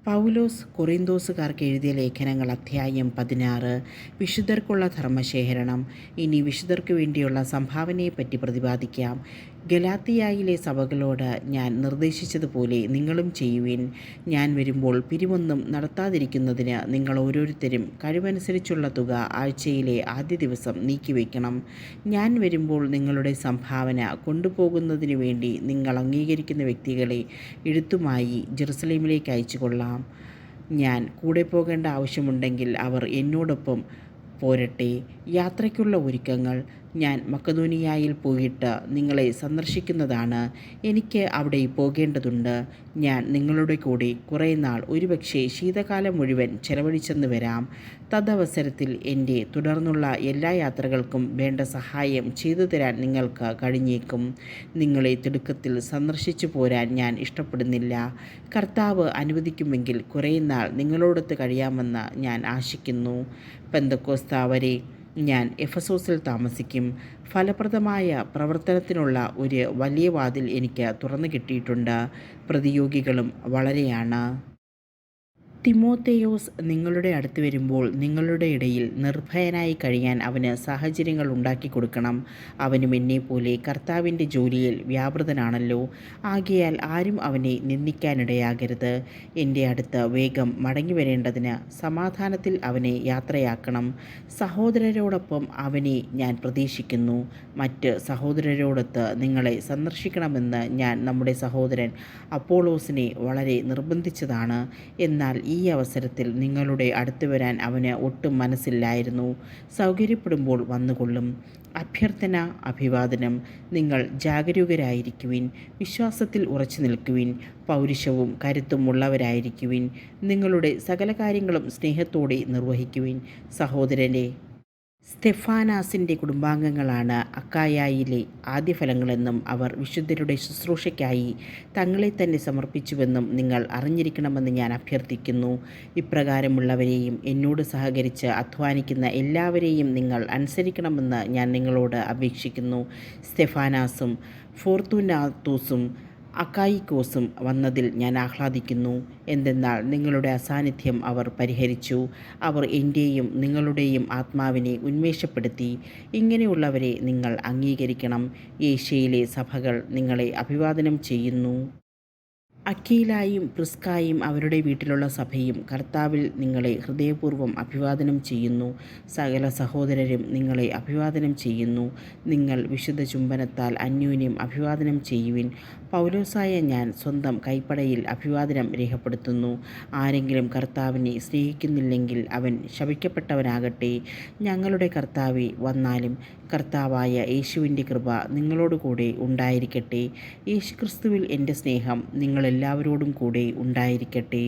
പൗലോസ് കൊറിന്തോസുകാർക്ക് എഴുതിയ ലേഖനങ്ങൾ അധ്യായം 16. വിശുദ്ധർക്കുള്ള ധർമ്മശേഖരണം. ഇനി വിശുദ്ധർക്ക് വേണ്ടിയുള്ള സംഭാവനയെപ്പറ്റി പ്രതിപാദിക്കാം. ഗലാത്തിയായിലെ സഭകളോട് ഞാൻ നിർദ്ദേശിച്ചതുപോലെ നിങ്ങളും ചെയ്യുവിൻ. ഞാൻ വരുമ്പോൾ പിരിവൊന്നും നടത്താതിരിക്കുന്നതിന് നിങ്ങൾ ഓരോരുത്തരും കഴിവനുസരിച്ചുള്ള തുക ആഴ്ചയിലെ ആദ്യ ദിവസം നീക്കിവെക്കണം. ഞാൻ വരുമ്പോൾ നിങ്ങളുടെ സംഭാവന കൊണ്ടുപോകുന്നതിനു വേണ്ടി നിങ്ങൾ അംഗീകരിക്കുന്ന വ്യക്തികളെ എഴുത്തുമായി ജെറുസലേമിലേക്ക് അയച്ചുകൊള്ളാം. ഞാൻ കൂടെ പോകേണ്ട ആവശ്യമുണ്ടെങ്കിൽ അവർ എന്നോടൊപ്പം പോരട്ടെ. യാത്രയ്ക്കുള്ള ഒരുക്കങ്ങൾ. ഞാൻ മക്കെദോനിയായിൽ പോയിട്ട് നിങ്ങളെ സന്ദർശിക്കുന്നതാണ്. എനിക്ക് അവിടെ പോകേണ്ടതുണ്ട്. ഞാൻ നിങ്ങളുടെ കൂടെ കുറേ നാൾ, ഒരുപക്ഷെ ശീതകാലം മുഴുവൻ ചെലവഴിച്ചെന്ന് വരാം. തദവസരത്തിൽ എൻ്റെ തുടർന്നുള്ള എല്ലാ യാത്രകൾക്കും വേണ്ട സഹായം ചെയ്തു തരാൻ നിങ്ങൾക്ക് കഴിഞ്ഞേക്കും. നിങ്ങളെ തിടുക്കത്തിൽ സന്ദർശിച്ചു പോരാൻ ഞാൻ ഇഷ്ടപ്പെടുന്നില്ല. കർത്താവ് അനുവദിക്കുമെങ്കിൽ കുറേ നാൾ നിങ്ങളോടൊത്ത് കഴിയാമെന്ന് ഞാൻ ആശിക്കുന്നു. പെന്തക്കോസ്ത വരെ ഞാൻ എഫെസോസിൽ താമസിക്കും. ഫലപ്രദമായ പ്രവർത്തനത്തിനുള്ള ഒരു വലിയ വാതിൽ എനിക്ക് തുറന്നു കിട്ടിയിട്ടുണ്ട്. പ്രതിയോഗികളും വളരെയാണ്. തിമോഥെയോസ് നിങ്ങളുടെ അടുത്ത് വരുമ്പോൾ നിങ്ങളുടെ ഇടയിൽ നിർഭയനായി കഴിയാൻ അവന് സാഹചര്യങ്ങൾ ഉണ്ടാക്കി കൊടുക്കണം. അവനും എന്നെപ്പോലെ കർത്താവിൻ്റെ ജോലിയിൽ വ്യാപൃതനാണല്ലോ. ആകയാൽ ആരും അവനെ നിന്ദിക്കാനിടയാകരുത്. എൻ്റെ അടുത്ത് വേഗം മടങ്ങി വരേണ്ടതിന് സമാധാനത്തിൽ അവനെ യാത്രയാക്കണം. സഹോദരരോടൊപ്പം അവനെ ഞാൻ പ്രതീക്ഷിക്കുന്നു. മറ്റ് സഹോദരരോടൊത്ത് നിങ്ങളെ സന്ദർശിക്കണമെന്ന് ഞാൻ നമ്മുടെ സഹോദരൻ അപ്പോളോസിനെ വളരെ നിർബന്ധിച്ചതാണ്. എന്നാൽ ഈ അവസരത്തിൽ നിങ്ങളുടെ അടുത്ത് വരാൻ അവന് ഒട്ടും മനസ്സില്ലായിരുന്നു. സൗകര്യപ്പെടുമ്പോൾ വന്നുകൊള്ളും. അഭ്യർത്ഥന, അഭിവാദനം. നിങ്ങൾ ജാഗരൂകരായിരിക്കുവിൻ. വിശ്വാസത്തിൽ ഉറച്ചു നിൽക്കുവിൻ. പൗരുഷവും കരുത്തും ഉള്ളവരായിരിക്കുവിൻ. നിങ്ങളുടെ സകല കാര്യങ്ങളും സ്നേഹത്തോടെ നിർവഹിക്കുവിൻ. സഹോദരനെ, സ്തെഫാനാസിൻ്റെ കുടുംബാംഗങ്ങളാണ് അക്കായായിലെ ആദ്യഫലങ്ങളെന്നും അവർ വിശുദ്ധരുടെ ശുശ്രൂഷയ്ക്കായി തങ്ങളെ തന്നെ സമർപ്പിച്ചുവെന്നും നിങ്ങൾ അറിഞ്ഞിരിക്കണമെന്ന് ഞാൻ അഭ്യർത്ഥിക്കുന്നു. ഇപ്രകാരമുള്ളവരെയും എന്നോട് സഹകരിച്ച് അധ്വാനിക്കുന്ന എല്ലാവരെയും നിങ്ങൾ അനുസരിക്കണമെന്ന് ഞാൻ നിങ്ങളോട് അപേക്ഷിക്കുന്നു. സ്തെഫാനാസും ഫോർത്തുനാത്തൂസും അക്കായിക്കോസും വന്നതിൽ ഞാൻ ആഹ്ലാദിക്കുന്നു. എന്തെന്നാൽ നിങ്ങളുടെ അസാന്നിധ്യം അവർ പരിഹരിച്ചു. അവർ എൻ്റെയും നിങ്ങളുടെയും ആത്മാവിനെ ഉന്മേഷപ്പെടുത്തി. ഇങ്ങനെയുള്ളവരെ നിങ്ങൾ അംഗീകരിക്കണം. ഏഷ്യയിലെ സഭകൾ നിങ്ങളെ അഭിവാദനം ചെയ്യുന്നു. അക്കീലായും പ്രിസ്കായും അവരുടെ വീട്ടിലുള്ള സഭയും കർത്താവിൽ നിങ്ങളെ ഹൃദയപൂർവ്വം അഭിവാദനം ചെയ്യുന്നു. സകല സഹോദരരും നിങ്ങളെ അഭിവാദനം ചെയ്യുന്നു. നിങ്ങൾ വിശുദ്ധ ചുംബനത്താൽ അന്യോന്യം അഭിവാദനം ചെയ്യുവിൻ. പൗലോസായ ഞാൻ സ്വന്തം കൈപ്പടയിൽ അഭിവാദനം രേഖപ്പെടുത്തുന്നു. ആരെങ്കിലും കർത്താവിനെ സ്നേഹിക്കുന്നില്ലെങ്കിൽ അവൻ ശപിക്കപ്പെട്ടവനാകട്ടെ. ഞങ്ങളുടെ കർത്താവേ, വന്നാലും കർത്താവായ യേശുവിൻ്റെ കൃപ നിങ്ങളോടുകൂടെ ഉണ്ടായിരിക്കട്ടെ. യേശുക്രിസ്തുവിൽ എൻ്റെ സ്നേഹം നിങ്ങളെല്ലാവരോടും കൂടെ ഉണ്ടായിരിക്കട്ടെ.